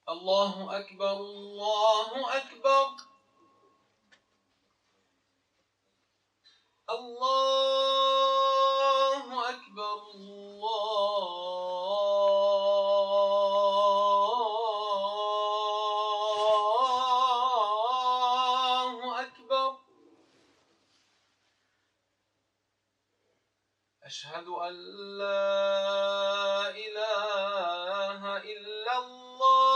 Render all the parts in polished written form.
الله أكبر الله أكبر الله أكبر الله أكبر أشهد أن لا إله إلا الله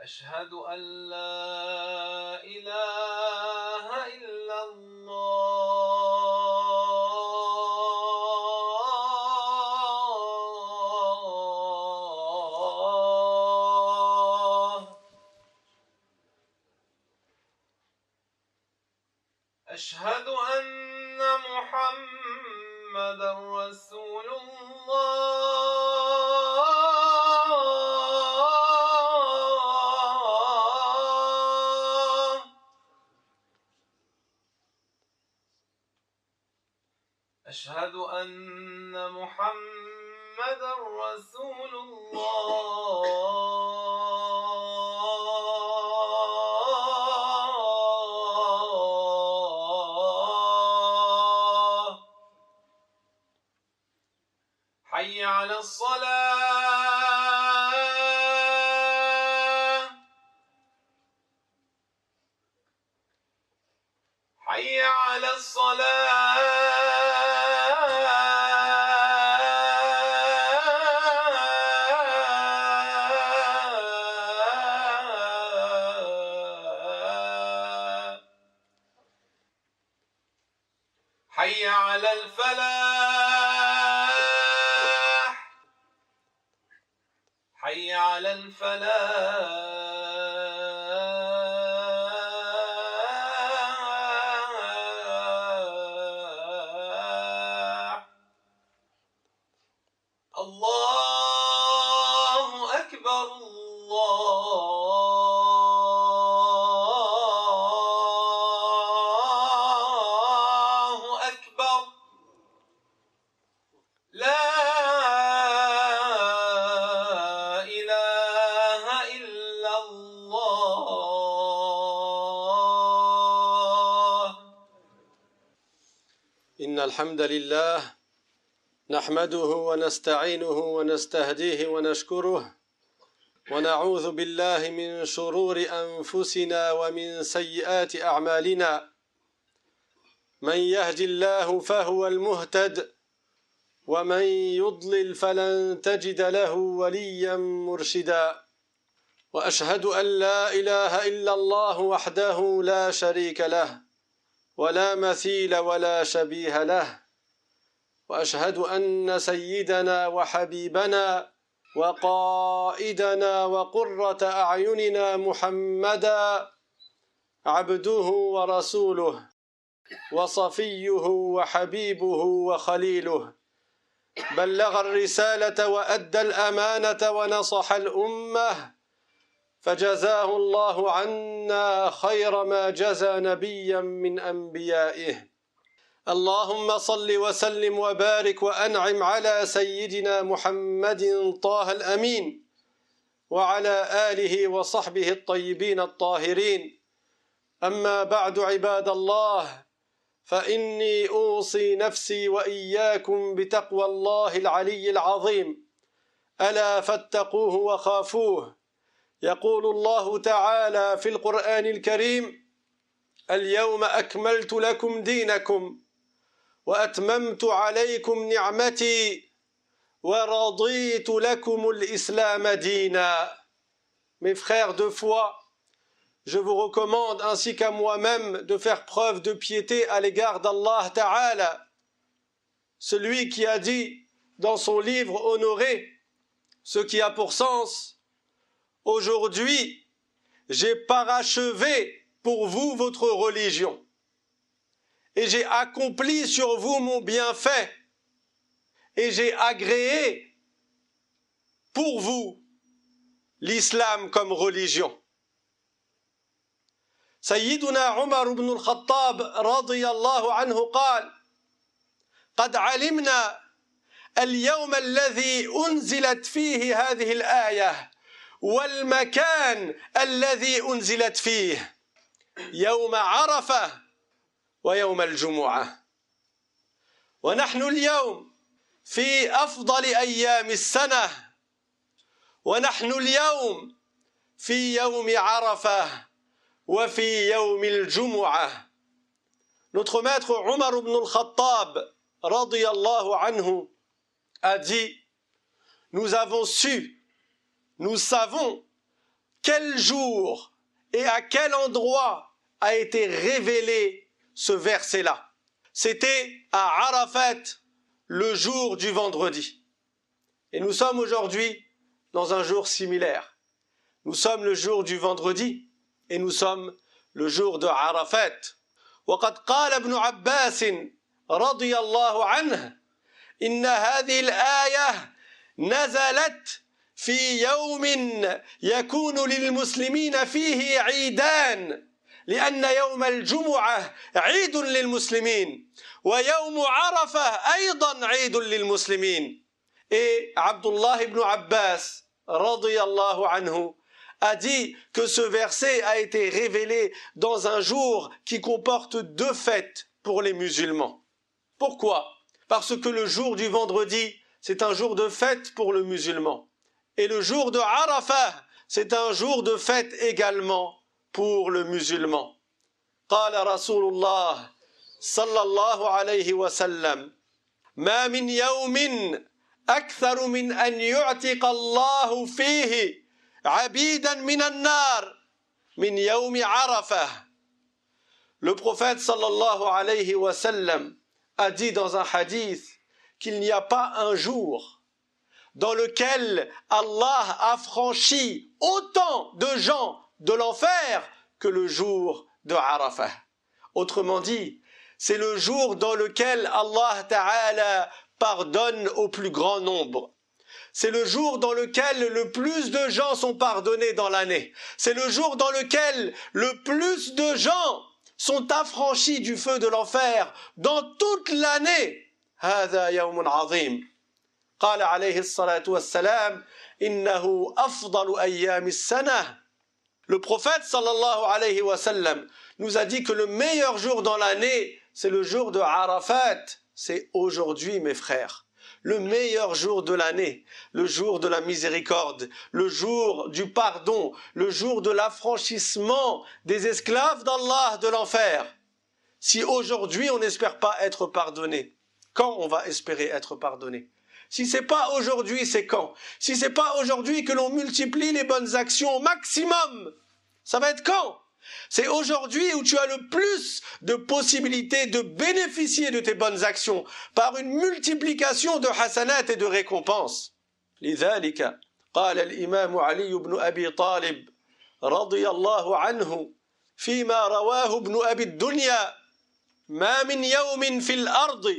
أشهد أن لا إله إلا الله أشهد أن محمدًا رسول الله أشهد أن محمدًا رسول الله حي على الصلاة حي على الصلاة حي على الفلاح حي على الفلاح الله أكبر الله أكبر لا إله إلا الله إن الحمد لله نحمده ونستعينه ونستهديه ونشكره ونعوذ بالله من شرور أنفسنا ومن سيئات أعمالنا من يهد الله فهو المهتد ومن يضلل فلن تجد له وليا مرشدا وأشهد أن لا إله إلا الله وحده لا شريك له ولا مثيل ولا شبيه له وأشهد أن سيدنا وحبيبنا وقائدنا وقرة أعيننا محمدا عبده ورسوله وصفيه وحبيبه وخليله بلغ الرسالة وأدى الأمانة ونصح الأمة فجزاه الله عنا خير ما جزى نبيا من أنبيائه اللهم صل وسلم وبارك وأنعم على سيدنا محمد طه الأمين وعلى آله وصحبه الطيبين الطاهرين أما بعد عباد الله فإني أوصي نفسي وإياكم بتقوى الله العلي العظيم ألا فاتقوه وخافوه يقول الله تعالى في القرآن الكريم اليوم أكملت لكم دينكم وأتممت عليكم نعمتي ورضيت لكم الإسلام دينا. Mes frères de foi, je vous recommande ainsi qu'à moi-même de faire preuve de piété à l'égard d'Allah Ta'ala, celui qui a dit dans son livre honoré, ce qui a pour sens: aujourd'hui, j'ai parachevé pour vous votre religion et j'ai accompli sur vous mon bienfait et j'ai agréé pour vous l'islam comme religion. سيدنا عمر بن الخطاب رضي الله عنه قال: قد علمنا اليوم الذي أنزلت فيه هذه الآية والمكان الذي أنزلت فيه يوم عرفة ويوم الجمعة. ونحن اليوم في أفضل أيام السنة، ونحن اليوم في يوم عرفة وفي يوم الجمعة. Notre maître Omar ibn al-Khattab radiyallahu anhu a dit: nous avons su, nous savons quel jour et à quel endroit a été révélé ce verset-là. C'était à Arafat, le jour du vendredi. Et nous sommes aujourd'hui dans un jour similaire. Nous sommes le jour du vendredi et nous sommes le jour de Arafat. وقد قال ابن عباس رضي الله عنه إن هذه الآية نزلت في يوم يكون للمسلمين فيه عيدان، لأن يوم الجمعة عيد للمسلمين ويوم عرفة أيضا عيد للمسلمين. Et Abdullah ibn Abbas radiyallahu anhu a dit que ce verset a été révélé dans un jour qui comporte deux fêtes pour les musulmans. Pourquoi? Parce que le jour du vendredi, c'est un jour de fête pour le musulman. Et le jour de Arafah, c'est un jour de fête également pour le musulman. قال رسول الله صلى الله عليه وسلم: ما من يوم أكثر من أن يعتق الله فيه عبيدا من النار من يوم عرفة. Le prophète sallallahu alayhi wa sallam a dit dans un hadith qu'il n'y a pas un jour dans lequel Allah a franchi autant de gens de l'enfer que le jour de Arafah. Autrement dit, c'est le jour dans lequel Allah Ta'ala pardonne au plus grand nombre. C'est le jour dans lequel le plus de gens sont pardonnés dans l'année. C'est le jour dans lequel le plus de gens sont affranchis du feu de l'enfer dans toute l'année. هذا يوم عظيم. قال عليه الصلاة والسلام إنه أفضل أيام السنة. Le prophète sallallahu alayhi wa sallam nous a dit que le meilleur jour dans l'année, c'est le jour de Arafat. C'est aujourd'hui, mes frères. Le meilleur jour de l'année, le jour de la miséricorde, le jour du pardon, le jour de l'affranchissement des esclaves d'Allah de l'enfer. Si aujourd'hui on n'espère pas être pardonné, quand on va espérer être pardonné? Si c'est pas aujourd'hui, c'est quand? Si c'est pas aujourd'hui que l'on multiplie les bonnes actions au maximum, ça va être quand? C'est aujourd'hui où tu as le plus de possibilités de bénéficier de tes bonnes actions par une multiplication de hasanat et de récompenses. لذلك قال الإمام علي بن أبي طالب رضي الله عنه فيما رواه ابن أبي الدنيا: ما من يوم في الأرض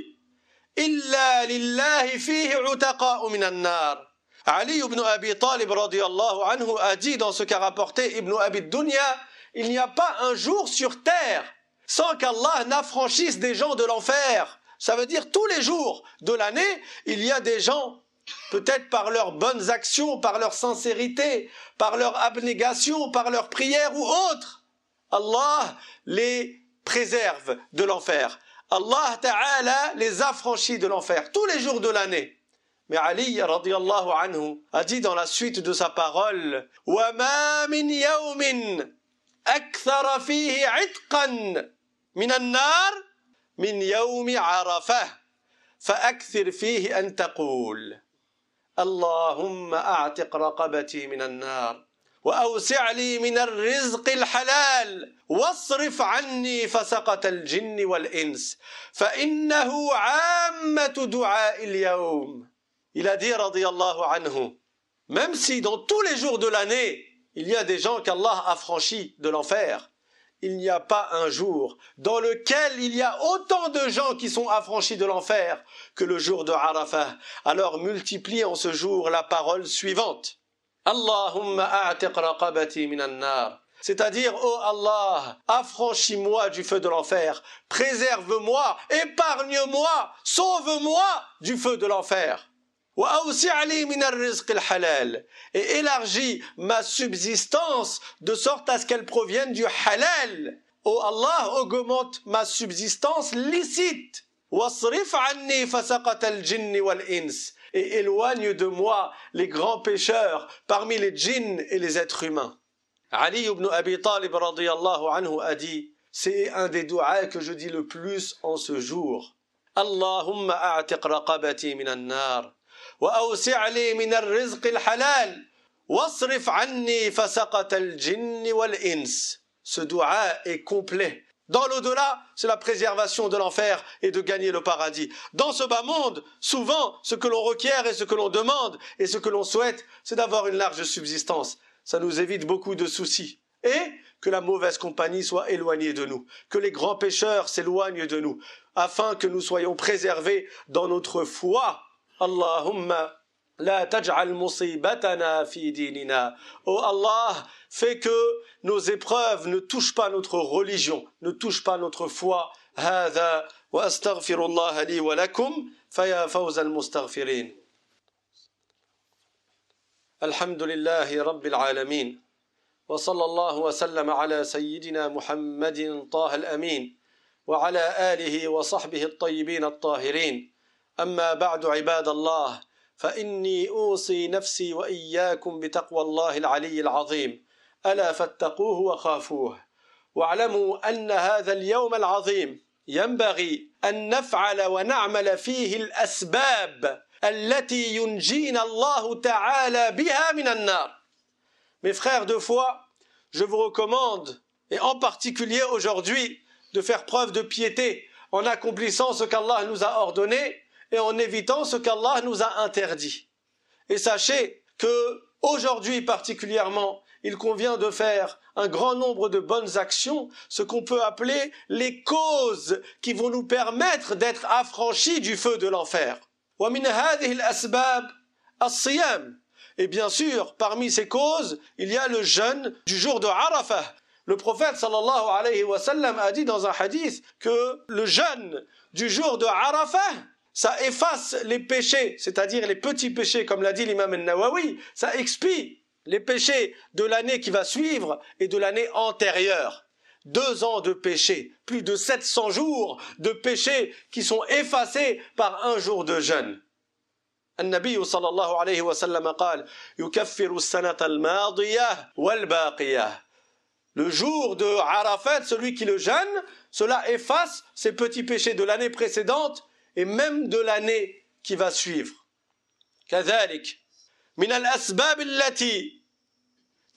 إلا لله فيه عتقاء من النار. Ali ibn Abi Talib radiyallahu anhu a dit dans ce qu'a rapporté Ibn Abi Dunya: il n'y a pas un jour sur terre sans qu'Allah n'affranchisse des gens de l'enfer. Ça veut dire tous les jours de l'année, il y a des gens, peut-être par leurs bonnes actions, par leur sincérité, par leur abnégation, par leur prière ou autre, Allah les préserve de l'enfer. Allah Ta'ala les affranchit de l'enfer tous les jours de l'année. Mais Ali radiyallahu anhu a dit dans la suite de sa parole: وَمَا مِنْ يَوْمٍ أكثر فيه عتقا من النار من يوم عرفة فأكثر فيه أن تقول اللهم أعتق رقبتي من النار وأوسع لي من الرزق الحلال واصرف عني فسقة الجن والإنس فإنه عامة دعاء اليوم. Il a dit radiyallahu anhu, même si dans tous les jours de l'année il y a des gens qu'Allah a franchis de l'enfer, il n'y a pas un jour dans lequel il y a autant de gens qui sont affranchis de l'enfer que le jour de Arafah. Alors multiplie en ce jour la parole suivante: Allahumma a'tiq raqabati minan nar c'est-à-dire « Oh Allah, affranchis-moi du feu de l'enfer, préserve-moi, épargne-moi, sauve-moi du feu de l'enfer. » Et élargis ma subsistance de sorte à ce qu'elle provienne du halal. Oh Allah, augmente ma subsistance licite. Et éloigne de moi les grands pécheurs parmi les djinns et les êtres humains. Ali ibn Abi Talib radiyallahu anhu a dit, c'est un des du'as que je dis le plus en ce jour. Allahumma a'tiq raqabati minan nar. وأوسع لي من الرزق الحلال واصرف عني فسقة الجن والإنس. Ce dua est complet. Dans l'au-delà, c'est la préservation de l'enfer et de gagner le paradis. Dans ce bas monde, souvent, ce que l'on requiert et ce que l'on demande et ce que l'on souhaite, c'est d'avoir une large subsistance. Ça nous évite beaucoup de soucis. Et que la mauvaise compagnie soit éloignée de nous, que les grands pécheurs s'éloignent de nous, afin que nous soyons préservés dans notre foi. Allahumma la taj'al musibatana fi dinina. Oh Allah, fais que nos épreuves ne touchent pas notre religion, ne touchent pas notre foi. Hadha wa astaghfirullah li wa lakum fa ya fawz al-mustaghfirin. Alhamdulillahi rabbil alamin. Wa sallallahu wa sallam ala sayyidina Muhammadin taha al-amin wa ala alihi wa sahbihi at-tayyibin at-tahirin. أما بعد عباد الله فإني أوصي نفسي وإياكم بتقوى الله العلي العظيم ألا فاتقوه وخافوه واعلموا أن هذا اليوم العظيم ينبغي أن نفعل ونعمل فيه الأسباب التي ينجينا الله تعالى بها من النار. Mes frères de foi, je vous recommande, et en particulier aujourd'hui, de faire preuve de piété en accomplissant ce qu'Allah nous a ordonné et en évitant ce qu'Allah nous a interdit. Et sachez que aujourd'hui particulièrement, il convient de faire un grand nombre de bonnes actions, ce qu'on peut appeler les causes qui vont nous permettre d'être affranchis du feu de l'enfer. وَمِنْ هَذِهِ الْأَسْبَابِ الصِّيَامِ. Et bien sûr, parmi ces causes, il y a le jeûne du jour de Arafah. Le prophète sallallahu alayhi wa sallam a dit dans un hadith que le jeûne du jour de Arafah, ça efface les péchés, c'est-à-dire les petits péchés, comme l'a dit l'imam al-Nawawi, ça expie les péchés de l'année qui va suivre et de l'année antérieure. 2 ans de péché, plus de 700 jours de péchés qui sont effacés par un jour de jeûne. النبي صلى الله عليه وسلم قال يكفر السنة الماضية والباقية. Le jour de Arafat, celui qui le jeûne, cela efface ses petits péchés de l'année précédente et même de l'année qui va suivre. كذلك من الأسباب التي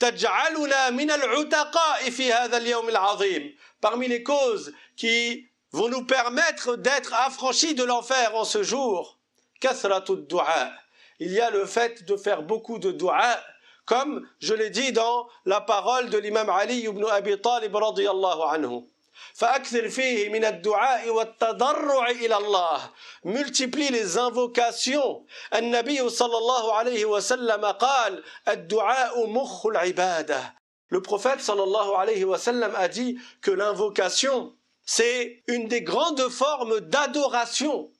تجعلنا من العتقاء في هذا اليوم العظيم. Parmi les causes qui vont nous permettre d'être affranchis de l'enfer en ce jour, كثرة الدعاء. Il y a le fait de faire beaucoup de dua, comme je l'ai dit dans la parole de l'imam Ali ibn Abi Talib radiyallahu anhu. فأكثر فيه من الدعاء والتضرع إلى الله. Multiplie les invocations. النبي صلى الله عليه وسلم قال الدعاء مخ العبادة. Le prophète sallallahu alayhi wa sallam a dit que l'invocation, c'est une des grandes formes d'adoration.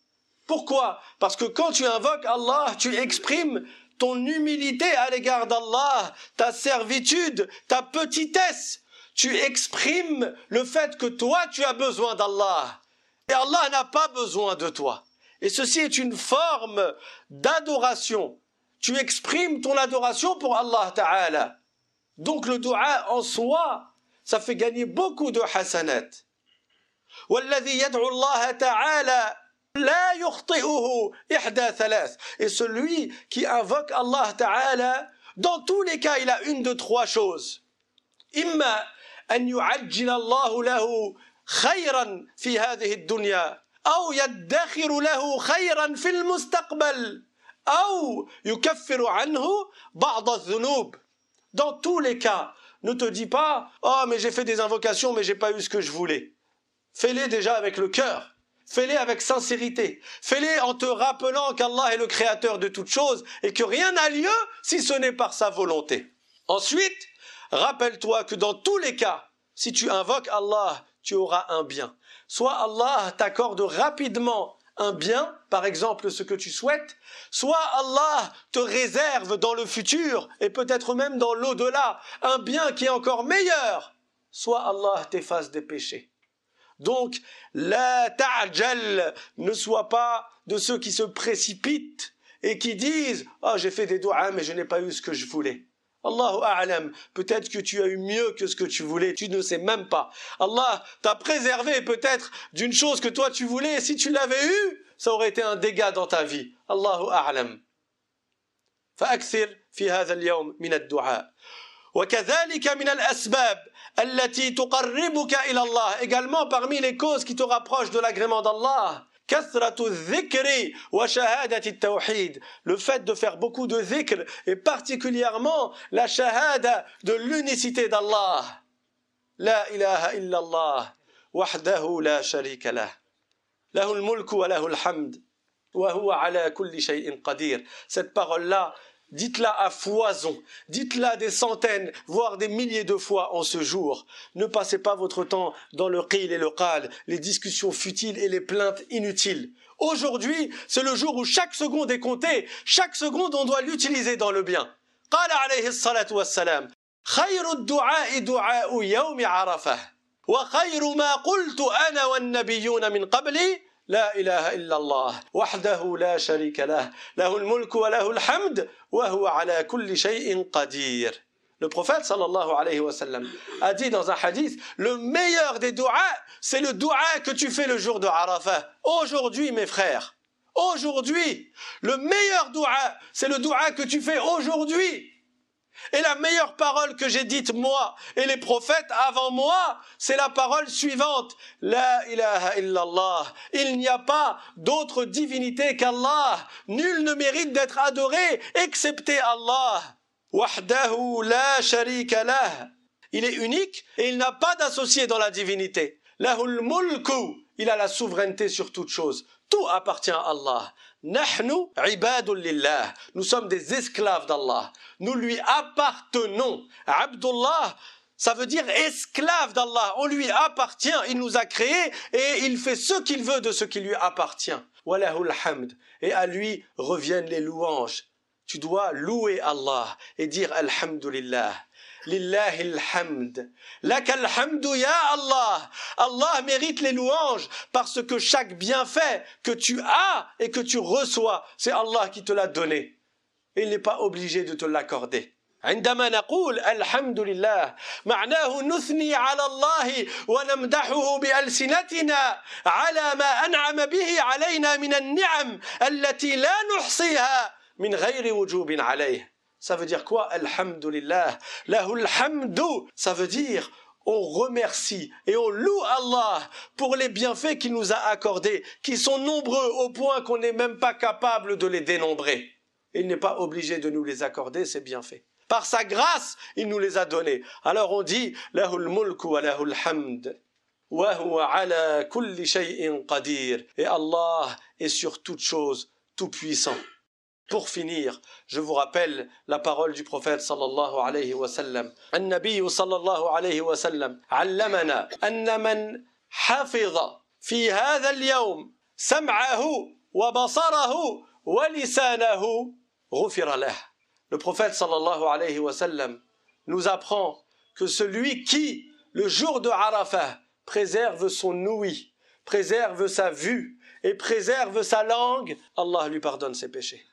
Pourquoi? Parce que quand tu invoques Allah, tu exprimes ton humilité à l'égard d'Allah, ta servitude, ta petitesse. Tu exprimes le fait que toi, tu as besoin d'Allah. Et Allah n'a pas besoin de toi. Et ceci est une forme d'adoration. Tu exprimes ton adoration pour Allah Ta'ala. Donc le dua en soi, ça fait gagner beaucoup de hasanat. وَالَّذِي يَدْعُ اللَّهَ تَعَالَى لَا يُخْطِئُهُ إِحْدَى ثَلَاث. Et celui qui invoque Allah Ta'ala, dans tous les cas, il a une de 3 choses. إِمَّا أن يعجل الله له خيرا في هذه الدنيا أو يدخر له خيرا في المستقبل أو يكفر عنه بعض الذنوب. Dans tous les cas, ne te dis pas « Oh, mais j'ai fait des invocations, mais j'ai pas eu ce que je voulais. » Fais-les déjà avec le cœur. Fais-les avec sincérité. Fais-les en te rappelant qu'Allah est le créateur de toutes choses et que rien n'a lieu si ce n'est par sa volonté. Ensuite, rappelle-toi que dans tous les cas, si tu invoques Allah, tu auras un bien. Soit Allah t'accorde rapidement un bien, par exemple ce que tu souhaites, soit Allah te réserve dans le futur et peut-être même dans l'au-delà un bien qui est encore meilleur, soit Allah t'efface des péchés. Donc, la ta'jal, ne sois pas de ceux qui se précipitent et qui disent « Ah, j'ai fait des doigts mais je n'ai pas eu ce que je voulais ». Allahu a'lam, peut-être que tu as eu mieux que ce que tu voulais, tu ne sais même pas. Allah t'a préservé peut-être d'une chose que toi tu voulais, et si tu l'avais eu, ça aurait été un dégât dans ta vie. Allahu a'lam. فأكثر في هذا اليوم من الدعاء. وكذلك من الأسباب التي تقربك إلى الله. Également parmi les causes qui te rapprochent de l'agrément d'Allah. كثرة الذكر وشهادة التوحيد. Le fait de faire beaucoup de dhikr et particulièrement la shahada de l'unicité d'Allah. لا إله إلا الله وحده لا شريك له. له الملك وله الحمد وهو على كل شيء قدير. Cette parole-là, dites-la à foison, dites-la des centaines, voire des milliers de fois en ce jour. Ne passez pas votre temps dans le qil et le qal, les discussions futiles et les plaintes inutiles. Aujourd'hui, c'est le jour où chaque seconde est comptée, chaque seconde on doit l'utiliser dans le bien. قال عليه الصلاة والسلام خير الدعاء دعاء يوم عرفة وخير ما قلت أنا والنبيون من قبلي لا إله إلا الله وحده لا شريك له له الملك وله الحمد وهو على كل شيء قدير. Le prophète sallallahu alayhi wa sallam a dit dans un hadith, le meilleur des douas, c'est le doua que tu fais le jour de Arafat. Aujourd'hui mes frères, aujourd'hui, le meilleur doua, c'est le doua que tu fais aujourd'hui. Et la meilleure parole que j'ai dite moi et les prophètes avant moi, c'est la parole suivante. La ilaha illallah. Il n'y a pas d'autre divinité qu'Allah. Nul ne mérite d'être adoré excepté Allah. Wahdahu la sharika lah. Il est unique et il n'a pas d'associé dans la divinité. Lahul mulku. Il a la souveraineté sur toute chose. Tout appartient à Allah. Nahnu ibadul lillah. Nous sommes des esclaves d'Allah. Nous lui appartenons. Abdullah, ça veut dire esclave d'Allah. On lui appartient. Il nous a créés et il fait ce qu'il veut de ce qui lui appartient. Walahul hamd. Et à lui reviennent les louanges. Tu dois louer Allah et dire Alhamdulillah. Lillahi alhamd. Laka alhamdu ya Allah. Allah mérite les louanges parce que chaque bienfait que tu as et que tu reçois, c'est Allah qui te l'a donné. Et il n'est pas obligé de te l'accorder. عندما نقول الحمد لله معناه نثني على الله ونمدحه بألسنتنا على ما أنعم به علينا من النعم التي لا نحصيها من غير وجوب عليه. Ça veut dire quoi? Alhamdulillah. Lahul hamdu. Ça veut dire on remercie et on loue Allah pour les bienfaits qu'il nous a accordés, qui sont nombreux au point qu'on n'est même pas capable de les dénombrer. Il n'est pas obligé de nous les accorder, ces bienfaits. Par sa grâce, il nous les a donnés. Alors on dit Lahul mulku wa lahul hamd. Wa huwa ala kulli shay'in qadir. Et Allah est sur toute chose, tout puissant. Pour finir, je vous rappelle la parole du prophète sallallahu alayhi wa sallam. النبي صلى الله عليه وسلم علمنا أن من حفظ في هذا اليوم سمعه وبصره ولسانه غفر له. Le prophète sallallahu alayhi wa sallam nous apprend que celui qui, le jour de Arafat, préserve son ouïe, préserve sa vue et préserve sa langue, Allah lui pardonne ses péchés.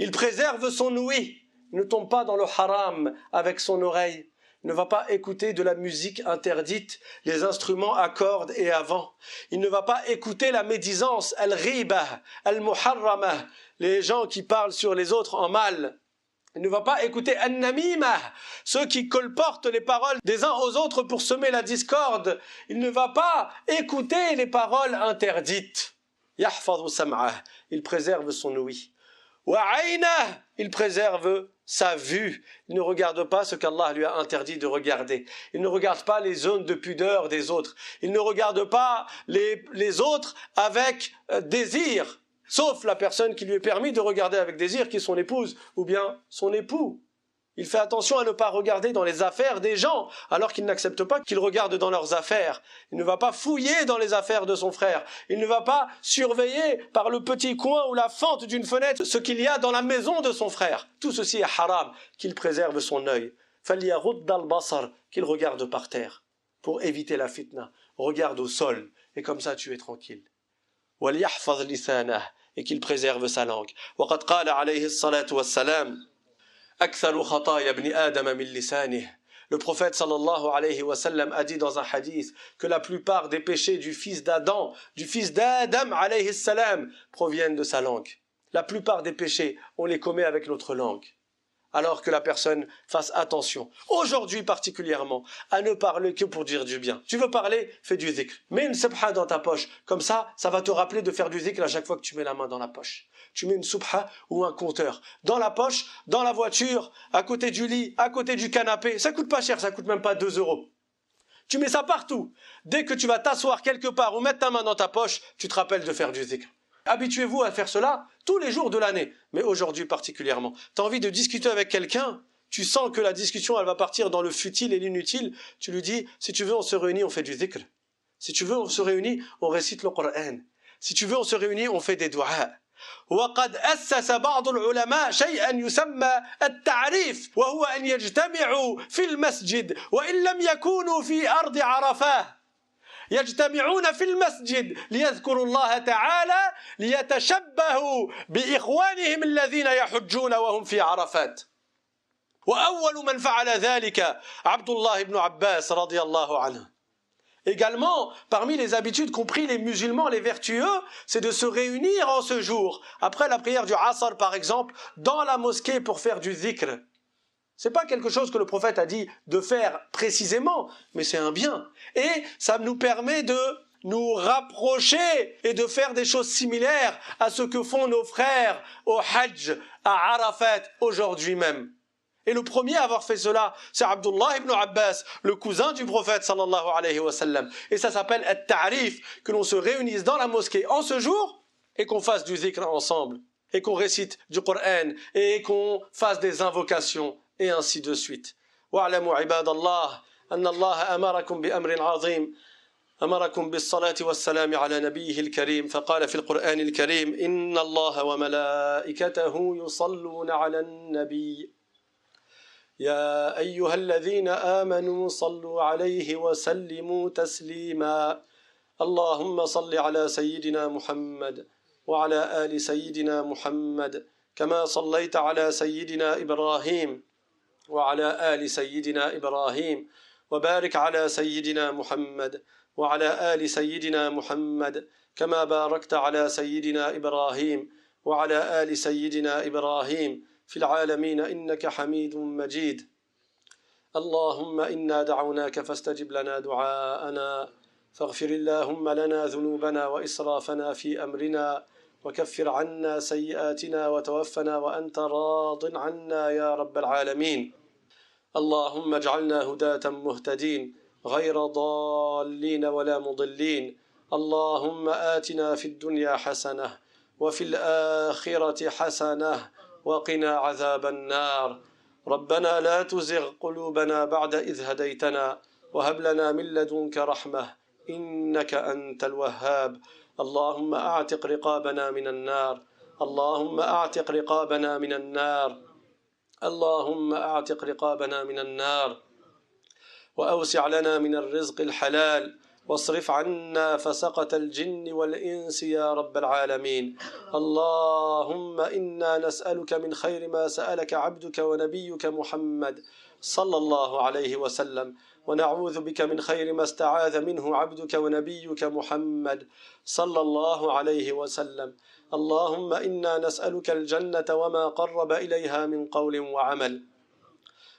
Il préserve son ouïe, il ne tombe pas dans le haram avec son oreille, il ne va pas écouter de la musique interdite, les instruments à cordes et à vent. Il ne va pas écouter la médisance, al-ghibah, al-muharramah, les gens qui parlent sur les autres en mal. Il ne va pas écouter an-namimah, ceux qui colportent les paroles des uns aux autres pour semer la discorde. Il ne va pas écouter les paroles interdites. Yahfadhu sam'ah, il préserve son ouïe. Il préserve sa vue. Il ne regarde pas ce qu'Allah lui a interdit de regarder. Il ne regarde pas les zones de pudeur des autres. Il ne regarde pas les autres avec désir, sauf la personne qui lui est permis de regarder avec désir, qui est son épouse ou bien son époux. Il fait attention à ne pas regarder dans les affaires des gens, alors qu'il n'accepte pas qu'ils regardent dans leurs affaires. Il ne va pas fouiller dans les affaires de son frère. Il ne va pas surveiller par le petit coin ou la fente d'une fenêtre ce qu'il y a dans la maison de son frère. Tout ceci est haram, qu'il préserve son œil. فَلْيَغُضَّ الْبَصَرَ, qu'il regarde par terre, pour éviter la fitna. Regarde au sol, et comme ça tu es tranquille. وَلْيَحْفَظْ لِسَانَهُ, et qu'il préserve sa langue. وَقَدْ قَالَ عَلَيْهِ الصَّلَاةُ وَالسَّلَامُ أكثر خطايا ابن آدم من لسانه. Le prophète sallallahu alayhi wa sallam a dit dans un hadith que la plupart des péchés du fils d'Adam alayhi salam, proviennent de sa langue. La plupart des péchés, on les commet avec notre langue. Alors que la personne fasse attention, aujourd'hui particulièrement, à ne parler que pour dire du bien. Tu veux parler, fais du dhikr. Mets une subha dans ta poche. Comme ça va te rappeler de faire du dhikr à chaque fois que tu mets la main dans la poche. Tu mets une subha ou un compteur dans la poche, dans la voiture, à côté du lit, à côté du canapé. Ça coûte pas cher, ça coûte même pas 2 €. Tu mets ça partout. Dès que tu vas t'asseoir quelque part ou mettre ta main dans ta poche, tu te rappelles de faire du dhikr. Habituez-vous à faire cela tous les jours de l'année, mais aujourd'hui particulièrement. Tu as envie de discuter avec quelqu'un, tu sens que la discussion elle va partir dans le futile et l'inutile, tu lui dis, si tu veux on se réunit, on fait du dhikr. Si tu veux on se réunit, on récite le Coran. Si tu veux on se réunit, on fait des du'a. وقد أسس بعض العلماء شيئا يسمى التعريف وهو أن يجتمعوا في المسجد وإن لم يكونوا في أرض عرفات يجتمعون في المسجد ليذكروا الله تعالى ليتشبهوا بإخوانهم الذين يحجون وهم في عرفات. وأول من فعل ذلك عبد الله بن عباس رضي الله عنه. Également, parmi les habitudes qu'ont pris les musulmans, les vertueux, c'est de se réunir en ce jour, après la prière du Asr par exemple, dans la mosquée pour faire du dhikr. C'est pas quelque chose que le prophète a dit de faire précisément, mais c'est un bien. Et ça nous permet de nous rapprocher et de faire des choses similaires à ce que font nos frères au Hajj, à Arafat, aujourd'hui même. Et le premier à avoir fait cela, c'est Abdullah ibn Abbas, le cousin du prophète sallallahu alayhi wa sallam. Et ça s'appelle at-ta'rif, que l'on se réunisse dans la mosquée en ce jour et qu'on fasse du zikr ensemble, et qu'on récite du Coran, et qu'on fasse des invocations, et ainsi de suite. Wa'lamu ibadallah, anna Allah amarakum bi amrin azim. أمركم بالصلاة والسلام على نبيه الكريم فقال في القرآن الكريم إن الله وملائكته يصلون على النبي يا أيها الذين آمنوا صلوا عليه وسلموا تسليما اللهم صل على سيدنا محمد وعلى آل سيدنا محمد كما صليت على سيدنا إبراهيم وعلى آل سيدنا إبراهيم وبارك على سيدنا محمد وعلى آل سيدنا محمد كما باركت على سيدنا إبراهيم وعلى آل سيدنا إبراهيم في العالمين إنك حميد مجيد اللهم إنا دعوناك فاستجب لنا دعاءنا فاغفر اللهم لنا ذنوبنا وإسرافنا في أمرنا وكفر عنا سيئاتنا وتوفنا وأنت راض عنا يا رب العالمين اللهم اجعلنا هداة مهتدين غير ضالين ولا مضلين اللهم آتنا في الدنيا حسنة وفي الآخرة حسنة وقنا عذاب النار ربنا لا تزغ قلوبنا بعد إذ هديتنا وهب لنا من لدنك رحمة إنك أنت الوهاب اللهم أعتق رقابنا من النار اللهم أعتق رقابنا من النار اللهم أعتق رقابنا من النار وأوسع لنا من الرزق الحلال واصرف عنا فسقة الجن والإنس يا رب العالمين اللهم إنا نسألك من خير ما سألك عبدك ونبيك محمد صلى الله عليه وسلم ونعوذ بك من خير ما استعاذ منه عبدك ونبيك محمد صلى الله عليه وسلم اللهم إنا نسألك الجنة وما قرب إليها من قول وعمل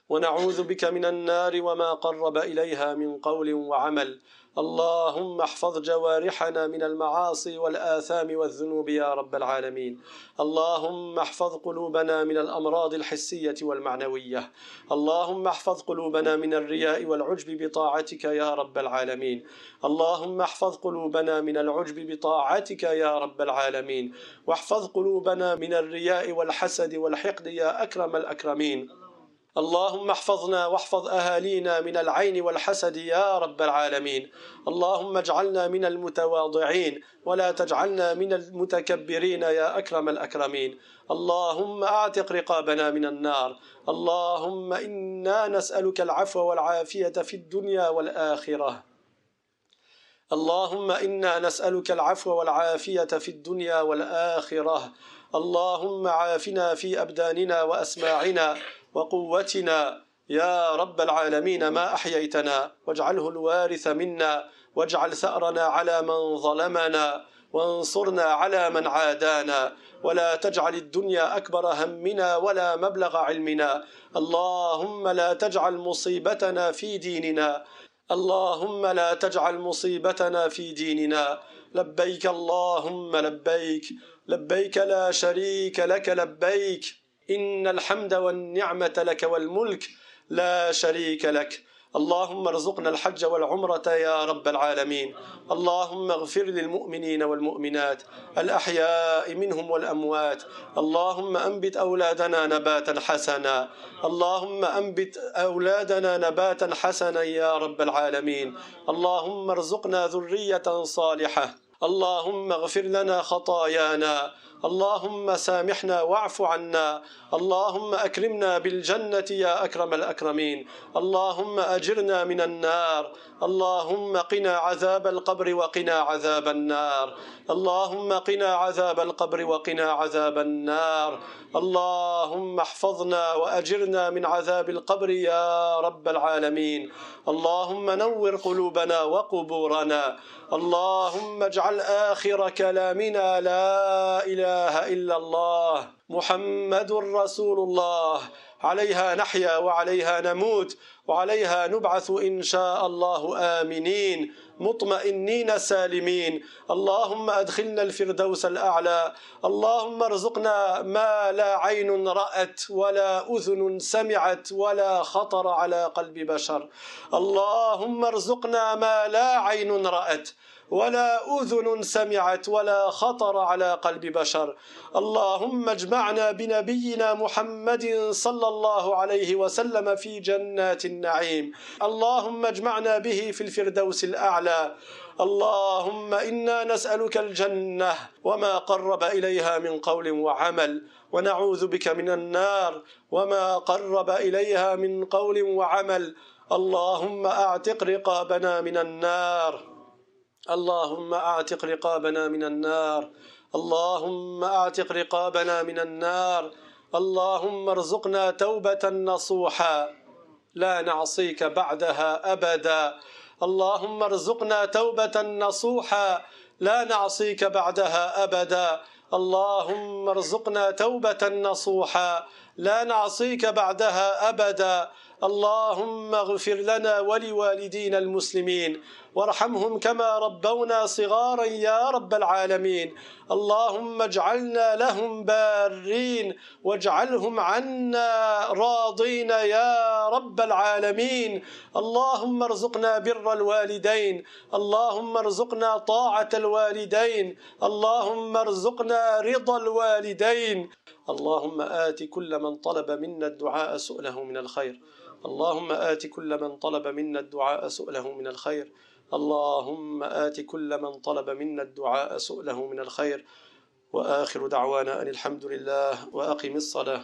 ونعوذ بك من النار وما قرب إليها من قول وعمل اللهم احفظ جوارحنا من المعاصي والآثام والذنوب يا رب العالمين اللهم احفظ قلوبنا من الأمراض الحسية والمعنوية اللهم احفظ قلوبنا من الرياء والعجب بطاعتك يا رب العالمين اللهم احفظ قلوبنا من العجب بطاعتك يا رب العالمين واحفظ قلوبنا من الرياء والحسد والحقد يا أكرم الأكرمين اللهم احفظنا واحفظ أهالينا من العين والحسد يا رب العالمين. اللهم اجعلنا من المتواضعين ولا تجعلنا من المتكبرين يا أكرم الأكرمين. اللهم أعتق رقابنا من النار. اللهم إنا نسألك العفو والعافية في الدنيا والآخرة. اللهم إنا نسألك العفو والعافية في الدنيا والآخرة. اللهم عافنا في أبداننا وأسماعنا وقوتنا يا رب العالمين ما أحييتنا، واجعله الوارث منا، واجعل ثأرنا على من ظلمنا، وانصرنا على من عادانا، ولا تجعل الدنيا أكبر همنا ولا مبلغ علمنا. اللهم لا تجعل مصيبتنا في ديننا. اللهم لا تجعل مصيبتنا في ديننا. لبيك اللهم لبيك، لبيك لا شريك لك لبيك، إن الحمد والنعمة لك والملك لا شريك لك. اللهم ارزقنا الحج والعمرة يا رب العالمين. اللهم اغفر للمؤمنين والمؤمنات الأحياء منهم والأموات. اللهم أنبت أولادنا نباتا حسنا. اللهم أنبت أولادنا نباتا حسنا يا رب العالمين. اللهم ارزقنا ذرية صالحة. اللهم اغفر لنا خطايانا. اللهم سامحنا واعف عنا. اللهم أكرمنا بالجنة يا أكرم الأكرمين. اللهم أجرنا من النار. اللهم قنا عذاب القبر وقنا عذاب النار. اللهم قنا عذاب القبر وقنا عذاب النار. اللهم احفظنا وأجرنا من عذاب القبر يا رب العالمين. اللهم نور قلوبنا وقبورنا. اللهم اجعل آخر كلامنا لا إله إلا الله محمد رسول الله. عليها نحيا وعليها نموت وعليها نبعث إن شاء الله آمنين مطمئنين سالمين. اللهم أدخلنا الفردوس الأعلى. اللهم ارزقنا ما لا عين رأت ولا أذن سمعت ولا خطر على قلب بشر. اللهم ارزقنا ما لا عين رأت ولا أذن سمعت ولا خطر على قلب بشر. اللهم اجمعنا بنبينا محمد صلى الله عليه وسلم في جنات النعيم. اللهم اجمعنا به في الفردوس الأعلى. اللهم إنا نسألك الجنة وما قرب إليها من قول وعمل، ونعوذ بك من النار وما قرب إليها من قول وعمل. اللهم أعتق رقابنا من النار. اللهم أعتق رقابنا من النار. اللهم أعتق رقابنا من النار. اللهم ارزقنا توبة نصوحا لا نعصيك بعدها أبدا. اللهم ارزقنا توبة نصوحا لا نعصيك بعدها أبدا. اللهم ارزقنا توبة نصوحا لا نعصيك بعدها أبدا. اللهم اغفر لنا ولوالدينا المسلمين وارحمهم كما ربونا صغارا يا رب العالمين. اللهم اجعلنا لهم بارين واجعلهم عنا راضين يا رب العالمين. اللهم ارزقنا بر الوالدين. اللهم ارزقنا طاعة الوالدين. اللهم ارزقنا رضا الوالدين. اللهم آت كل من طلب منا الدعاء سؤله من الخير. اللهم آت كل من طلب منا الدعاء سؤله من الخير. اللهم آت كل من طلب منا الدعاء سؤله من الخير. وآخر دعوانا أن الحمد لله وأقم الصلاة.